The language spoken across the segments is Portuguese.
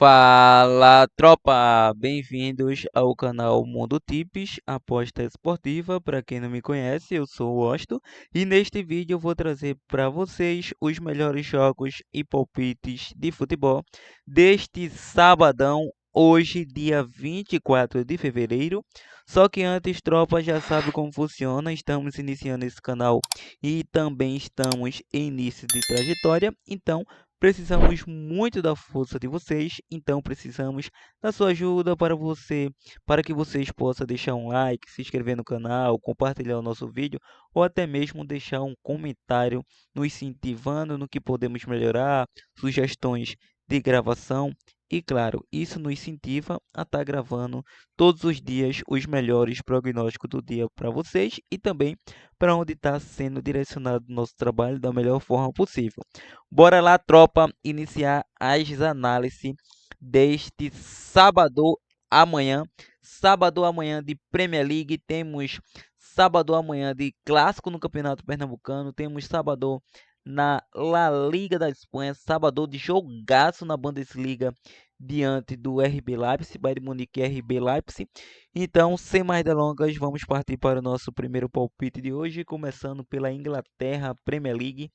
Fala, tropa! Bem-vindos ao canal Mundo Tips, aposta esportiva. Para quem não me conhece, eu sou o Osto e neste vídeo eu vou trazer para vocês os melhores jogos e palpites de futebol deste sabadão, hoje, dia 24 de fevereiro. Só que antes, tropa, já sabe como funciona. Estamos iniciando esse canal e também estamos em início de trajetória, então precisamos muito da força de vocês, então precisamos da sua ajuda para que vocês possam deixar um like, se inscrever no canal, compartilhar o nosso vídeo ou até mesmo deixar um comentário nos incentivando no que podemos melhorar, sugestões de gravação. E claro, isso nos incentiva a estar gravando todos os dias os melhores prognósticos do dia para vocês e também para onde está sendo direcionado o nosso trabalho da melhor forma possível. Bora lá, tropa, iniciar as análises deste sábado amanhã de Premier League, temos sábado amanhã de clássico no Campeonato Pernambucano, temos sábado na La Liga da Espanha, sábado de jogaço na Bundesliga diante do RB Leipzig, Bayern de Munique e RB Leipzig. Então, sem mais delongas, vamos partir para o nosso primeiro palpite de hoje, começando pela Inglaterra Premier League.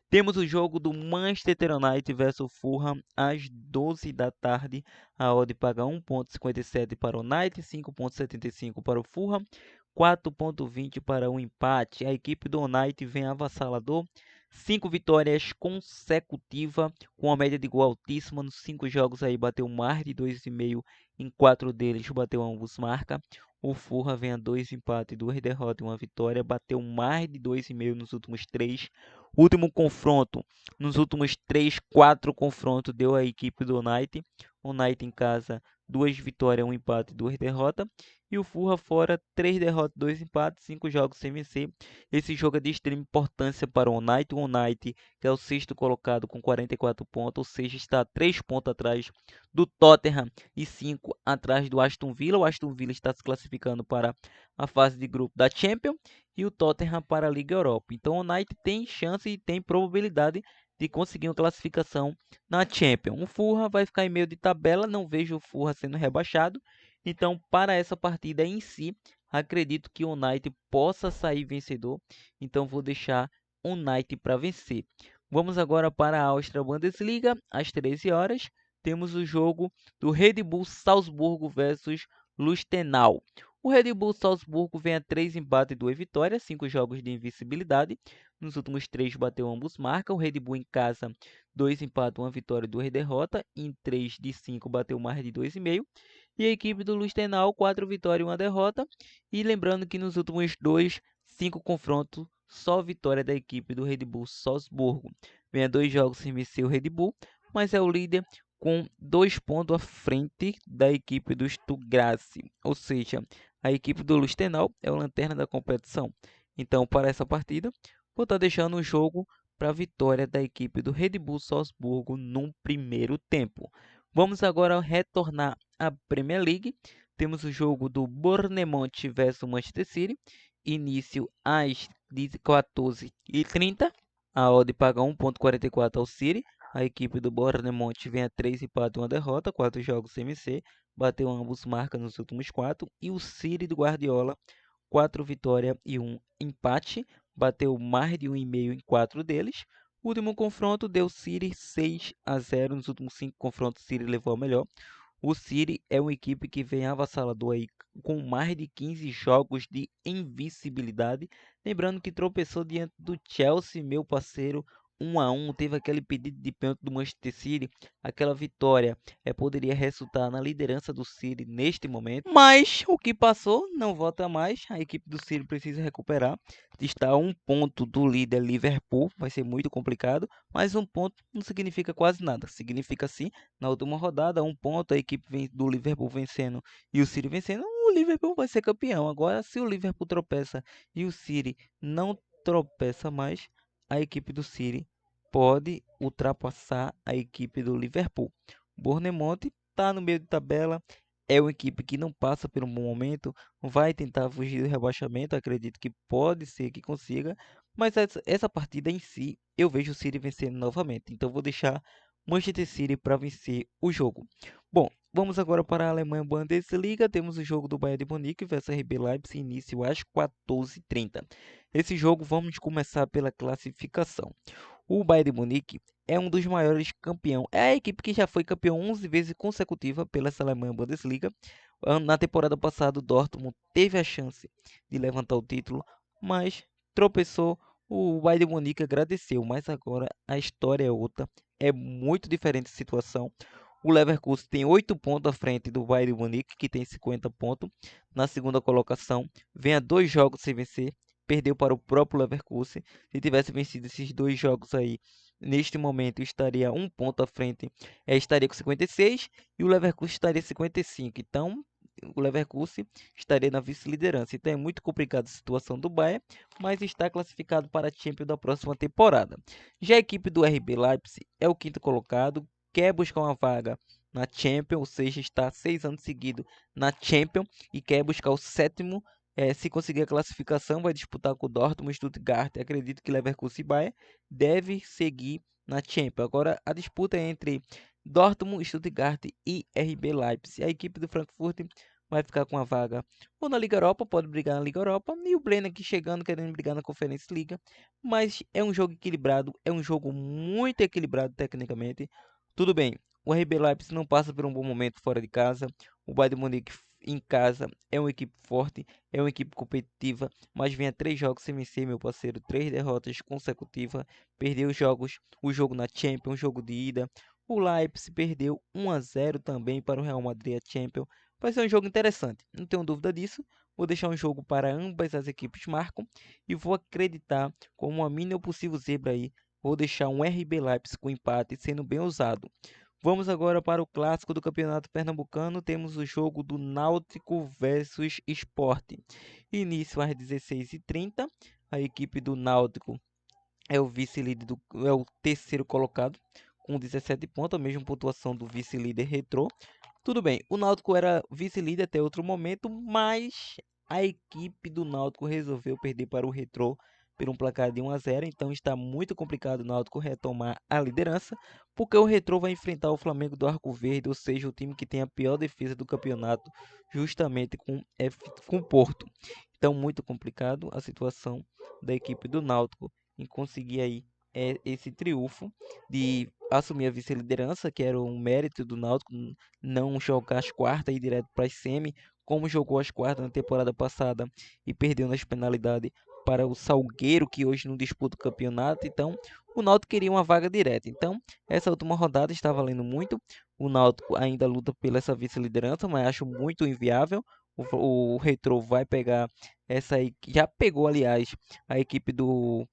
Temos o jogo do Manchester United versus Fulham às 12 da tarde. A odd paga 1,57 para o United, 5,75 para o Fulham, 4,20 para o empate. A equipe do United vem avassalador, 5 vitórias consecutivas, com a média de gol altíssima. Nos 5 jogos aí bateu mais de 2,5, em 4 deles bateu ambos marca. O Fulham vem a 2 empates, 2 derrotas e 1 vitória, bateu mais de 2,5 nos últimos 3. Último confronto, nos últimos 3, 4 confrontos, deu a equipe do United. O United em casa, 2 vitórias, 1 empate, 2 derrotas. E o Fulham fora, 3 derrotas, 2 empates, 5 jogos sem vencer. Esse jogo é de extrema importância para o United. O United, que é o sexto colocado com 44 pontos, ou seja, está 3 pontos atrás do Tottenham e 5 atrás do Aston Villa. O Aston Villa está se classificando para a fase de grupo da Champions e o Tottenham para a Liga Europa. Então o United tem chance e tem probabilidade de conseguir uma classificação na Champions. O Fulham vai ficar em meio de tabela, não vejo o Fulham sendo rebaixado. Então, para essa partida em si, acredito que o United possa sair vencedor. Então, vou deixar o United para vencer. Vamos agora para a Áustria Bundesliga, às 13 horas. Temos o jogo do Red Bull Salzburgo versus Lustenau. O Red Bull Salzburgo vem a 3 empates e 2 vitórias, 5 jogos de invencibilidade. Nos últimos 3 bateu ambos marca. O Red Bull em casa, 2 empates, 1 vitória e 2 derrotas. Em 3 de 5 bateu mais de 2,5. E a equipe do Lustenau, 4 vitórias e 1 derrota. E lembrando que nos últimos 5 confrontos, só vitória da equipe do Red Bull Salzburgo. Vem a 2 jogos sem vencer o Red Bull, mas é o líder com 2 pontos à frente da equipe do Stuttgart. Ou seja, a equipe do Lustenau é o lanterna da competição. Então, para essa partida, vou estar deixando o jogo para a vitória da equipe do Red Bull Salzburgo no primeiro tempo. Vamos agora retornar à Premier League. Temos o jogo do Bournemouth versus Manchester City. Início às 14h30. A odd paga 1,44 ao City. A equipe do Bournemouth vem a 3 empates e 1 derrota, 4 jogos sem vencer. Bateu ambos marcas nos últimos 4. E o City do Guardiola, 4 vitórias e 1 empate. Bateu mais de 1,5 em 4 deles. O último confronto deu City 6-0. Nos últimos 5 confrontos, City levou a melhor. O City é uma equipe que vem avassalador aí, com mais de 15 jogos de invencibilidade. Lembrando que tropeçou diante do Chelsea, meu parceiro, 1-1. Teve aquele pedido de pênalti do Manchester City. Aquela vitória poderia resultar na liderança do City neste momento. Mas o que passou não volta mais. A equipe do City precisa recuperar. Está a 1 ponto do líder Liverpool. Vai ser muito complicado. Mas 1 ponto não significa quase nada. Significa sim, na última rodada, 1 ponto, a equipe do Liverpool vencendo e o City vencendo, o Liverpool vai ser campeão. Agora, se o Liverpool tropeça e o City não tropeça mais, a equipe do City pode ultrapassar a equipe do Liverpool. Bournemouth está no meio de tabela, é uma equipe que não passa por um bom momento, vai tentar fugir do rebaixamento, acredito que pode ser que consiga, mas essa partida em si, eu vejo o City vencendo novamente. Então vou deixar Manchester City para vencer o jogo. Bom, vamos agora para a Alemanha Bundesliga. Temos o jogo do Bayern de Munique versus RB Leipzig, início às 14h30. Esse jogo vamos começar pela classificação. O Bayern de Munique é um dos maiores campeões. É a equipe que já foi campeão 11 vezes consecutiva pela Alemanha Bundesliga. Na temporada passada, o Dortmund teve a chance de levantar o título, mas tropeçou. O Bayern de Munique agradeceu, mas agora a história é outra. É muito diferente a situação. O Leverkusen tem 8 pontos à frente do Bayern de Munique, que tem 50 pontos. Na segunda colocação, vem a 2 jogos sem vencer. Perdeu para o próprio Leverkusen. Se tivesse vencido esses 2 jogos aí, neste momento estaria 1 ponto à frente. Estaria com 56 e o Leverkusen estaria 55. Então, o Leverkusen estaria na vice-liderança. Então, é muito complicada a situação do Bayern, mas está classificado para a Champions da próxima temporada. Já a equipe do RB Leipzig é o quinto colocado, quer buscar uma vaga na Champions, ou seja, está 6 anos seguidos na Champions e quer buscar o sétimo. Se conseguir a classificação, vai disputar com o Dortmund, Stuttgart. Acredito que Leverkusen e Bayern deve seguir na Champions. Agora, a disputa é entre Dortmund, Stuttgart e RB Leipzig. A equipe do Frankfurt vai ficar com a vaga ou na Liga Europa, pode brigar na Liga Europa, e o Brenner aqui chegando, querendo brigar na Conferência Liga. Mas é um jogo equilibrado, é um jogo muito equilibrado tecnicamente. Tudo bem, o RB Leipzig não passa por um bom momento fora de casa. O Bayern de Munique em casa é uma equipe forte, é uma equipe competitiva, mas vem a 3 jogos sem vencer, meu parceiro, 3 derrotas consecutivas, perdeu o jogo na Champions, o jogo de ida. O Leipzig perdeu 1-0 também para o Real Madrid a Champions. Vai ser um jogo interessante, não tenho dúvida disso. Vou deixar um jogo para ambas as equipes marcam e vou acreditar como uma mínima possível zebra aí. Vou deixar um RB Leipzig com empate, sendo bem ousado. Vamos agora para o clássico do Campeonato Pernambucano. Temos o jogo do Náutico versus Sport. Início às 16h30. A equipe do Náutico é o vice-líder, é o terceiro colocado com 17 pontos, a mesma pontuação do vice-líder Retrô. Tudo bem, o Náutico era vice-líder até outro momento, mas a equipe do Náutico resolveu perder para o Retrô por um placar de 1-0, então está muito complicado o Náutico retomar a liderança, porque o Retrô vai enfrentar o Flamengo do Arco Verde, ou seja, o time que tem a pior defesa do campeonato, justamente com o Porto. Então, muito complicado a situação da equipe do Náutico em conseguir aí esse triunfo de assumir a vice-liderança, que era um mérito do Náutico, não jogar as quartas e ir direto para as semi, como jogou as quartas na temporada passada e perdeu nas penalidades para o Salgueiro, que hoje não disputa o campeonato. Então, o Náutico queria uma vaga direta. Então, essa última rodada está valendo muito. O Náutico ainda luta pela essa vice-liderança, mas acho muito inviável. O Retrô vai pegar essa aí, já pegou, aliás, a equipe do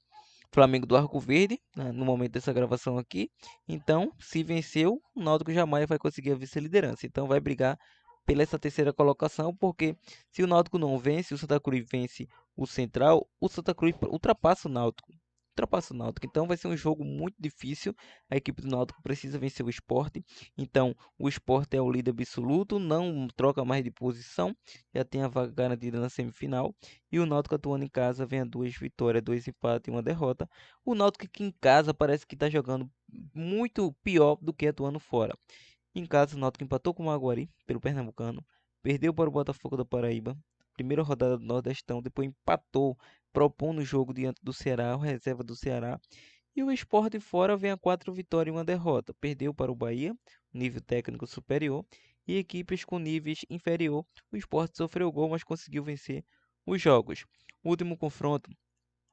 Flamengo do Arco Verde, né, no momento dessa gravação aqui. Então, se venceu, o Náutico jamais vai conseguir a vice-liderança. Então, vai brigar pela essa terceira colocação, porque se o Náutico não vence, o Santa Cruz vence o Central, o Santa Cruz ultrapassa o Náutico. Ultrapassa o Náutico. Então, vai ser um jogo muito difícil. A equipe do Náutico precisa vencer o Sport. Então, o Sport é o líder absoluto, não troca mais de posição, já tem a vaga garantida na semifinal. E o Náutico atuando em casa vem a 2 vitórias, 2 empates e 1 derrota. O Náutico aqui em casa parece que está jogando muito pior do que atuando fora. Em casa, o Náutico empatou com o Maguari pelo Pernambucano, perdeu para o Botafogo da Paraíba, primeira rodada do Nordestão, depois empatou, propondo o jogo diante do Ceará, o reserva do Ceará. E o Sport fora vem a 4 vitórias e 1 derrota. Perdeu para o Bahia, nível técnico superior, e equipes com níveis inferior. O Sport sofreu gol, mas conseguiu vencer os jogos. O último confronto,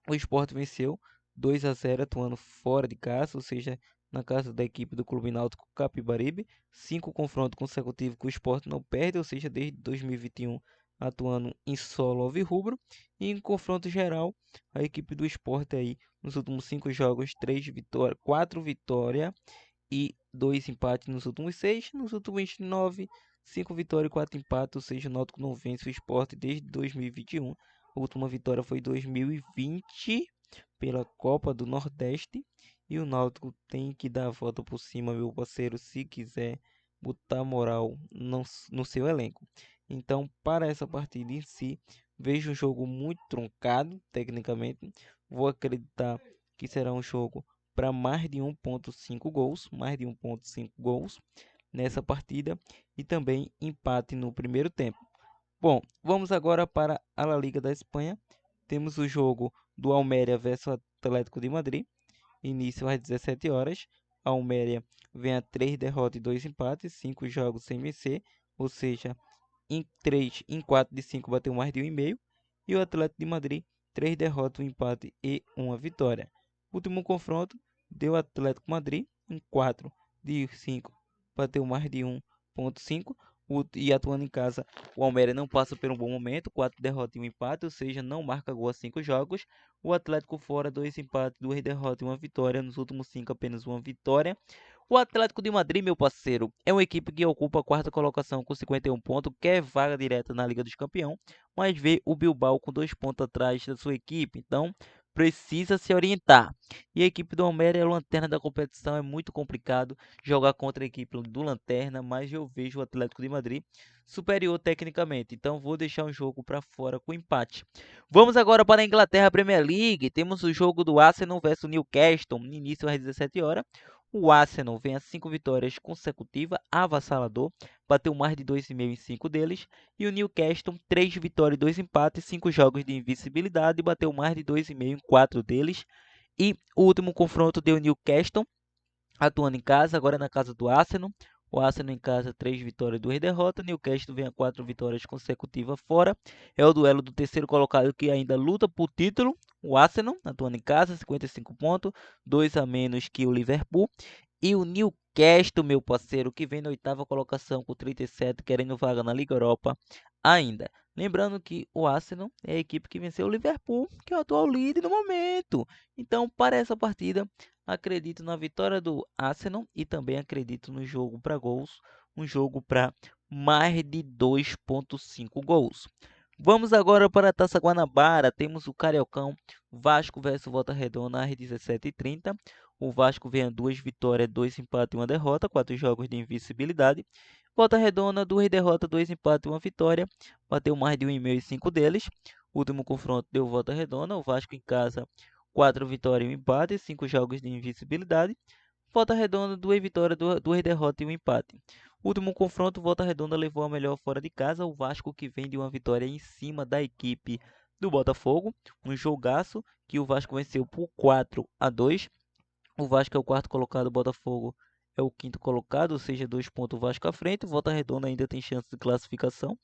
o Sport venceu 2-0, atuando fora de casa, ou seja, na casa da equipe do Clube Náutico Capibaribe. 5 confrontos consecutivos que o Sport não perde, ou seja, desde 2021 atuando em solo alvirrubro. E em confronto geral, a equipe do Sport aí nos últimos 5 jogos, 3 vitórias, 4 vitórias e 2 empates nos últimos 6. Nos últimos 9, 5 vitórias e 4 empates, ou seja, o Náutico não vence o Sport desde 2021. A última vitória foi em 2020 pela Copa do Nordeste. E o Náutico tem que dar a volta por cima, meu parceiro, se quiser botar moral no seu elenco. Então, para essa partida em si, vejo um jogo muito truncado, tecnicamente. Vou acreditar que será um jogo para mais de 1,5 gols, nessa partida e também empate no primeiro tempo. Bom, vamos agora para a La Liga da Espanha. Temos o jogo do Almeria versus Atlético de Madrid, início às 17 horas. A Almeria vem a 3 derrotas e 2 empates, 5 jogos sem vencer, ou seja, em 4 de 5 bateu mais de 1,5. E o Atlético de Madrid, 3 derrotas, 1 empate e 1 vitória. Último confronto deu Atlético Madrid em 4 de 5, bateu mais de 1,5. E atuando em casa, o Almeria não passa por um bom momento, 4 derrotas e 1 empate, ou seja, não marca gol a 5 jogos. O Atlético fora, 2 empates, 2 derrotas e 1 vitória. Nos últimos 5, apenas 1 vitória. O Atlético de Madrid, meu parceiro, é uma equipe que ocupa a quarta colocação com 51 pontos, quer vaga direta na Liga dos Campeões, mas vê o Bilbao com 2 pontos atrás da sua equipe, então precisa se orientar. E a equipe do Almeria é a lanterna da competição, é muito complicado jogar contra a equipe do Lanterna, mas eu vejo o Atlético de Madrid superior tecnicamente, então vou deixar o jogo para fora com empate. Vamos agora para a Inglaterra Premier League, temos o jogo do Arsenal versus Newcastle, no início às 17 horas. O Arsenal vem a 5 vitórias consecutivas, avassalador, bateu mais de 2,5 em 5 deles. E o Newcastle, 3 vitórias e 2 empates, 5 jogos de invencibilidade, bateu mais de 2,5 em 4 deles. E o último confronto deu Newcastle, atuando em casa, agora na casa do Arsenal. O Arsenal em casa, 3 vitórias e 2 derrotas. Newcastle vem a 4 vitórias consecutivas fora. É o duelo do terceiro colocado que ainda luta por título. O Arsenal, atuando em casa, 55 pontos, 2 a menos que o Liverpool. E o Newcastle, meu parceiro, que vem na oitava colocação com 37, querendo vaga na Liga Europa ainda. Lembrando que o Arsenal é a equipe que venceu o Liverpool, que é o atual líder no momento. Então, para essa partida, acredito na vitória do Arsenal e também acredito no jogo para gols, um jogo para mais de 2,5 gols. Vamos agora para a Taça Guanabara. Temos o Cariocão, Vasco versus Volta Redonda às 17h30. O Vasco vem a 2 vitórias, 2 empates e 1 derrota, 4 jogos de invencibilidade. Volta Redonda, 2 derrotas, 2 empates e 1 vitória. Bateu mais de 1,5 em 5 deles. O último confronto deu Volta Redonda. O Vasco em casa, 4 vitórias e 1 empate, 5 jogos de invencibilidade. Volta Redonda, 2 vitórias, 2 derrotas e 1 empate. Último confronto, Volta Redonda levou a melhor fora de casa. O Vasco que vem de uma vitória em cima da equipe do Botafogo. Um jogaço que o Vasco venceu por 4-2. O Vasco é o quarto colocado, o Botafogo é o quinto colocado, ou seja, 2 pontos o Vasco à frente. Volta Redonda ainda tem chance de classificação,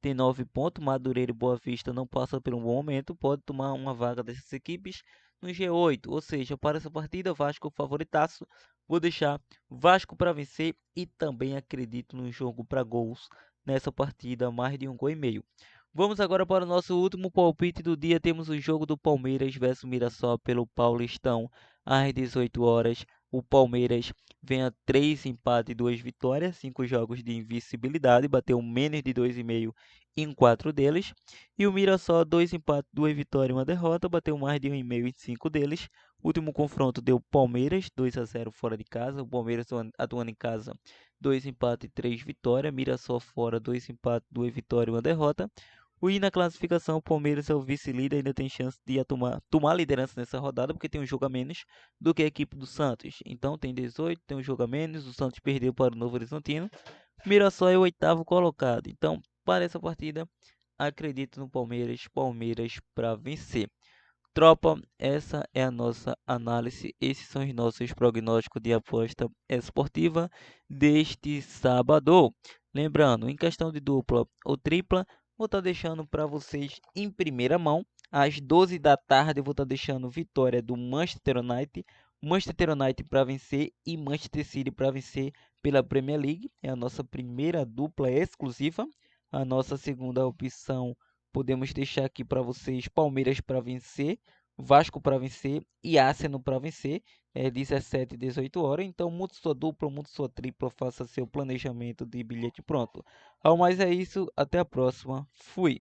tem 9 pontos. Madureira e Boa Vista não passam por um bom momento, pode tomar uma vaga dessas equipes no G8, ou seja, para essa partida, Vasco favoritaço. Vou deixar Vasco para vencer e também acredito no jogo para gols nessa partida, mais de 1,5 gols. Vamos agora para o nosso último palpite do dia. Temos o jogo do Palmeiras versus Mirassol pelo Paulistão às 18 horas. O Palmeiras vem a 3 empates e 2 vitórias, 5 jogos de invencibilidade, bateu menos de 2,5 em 4 deles. E o Mirassol, 2 empates, 2 vitórias e 1 derrota, bateu mais de 1,5 em 5 deles. O último confronto deu Palmeiras, 2-0 fora de casa. O Palmeiras atuando em casa, 2 empates e 3 vitórias. Mirassol fora, 2 empates, 2 vitórias e 1 derrota. E na classificação, o Palmeiras é o vice-líder, ainda tem chance de tomar a liderança nessa rodada, porque tem um jogo a menos do que a equipe do Santos. Então tem 18, tem um jogo a menos, o Santos perdeu para o Novo Horizontino. O Mirassol é o oitavo colocado. Então, para essa partida, acredito no Palmeiras, Palmeiras para vencer. Tropa, essa é a nossa análise, esses são os nossos prognósticos de aposta esportiva deste sábado. Lembrando, em questão de dupla ou tripla, vou estar deixando para vocês em primeira mão. Às 12 da tarde, vou estar deixando vitória do Manchester United para vencer e Manchester City para vencer pela Premier League. É a nossa primeira dupla exclusiva. A nossa segunda opção, podemos deixar aqui para vocês Palmeiras para vencer, Vasco para vencer e Arsenal para vencer. 17 e 18 horas. Então, monte sua dupla, monte sua tripla, faça seu planejamento de bilhete pronto. Ao mais é isso, até a próxima. Fui!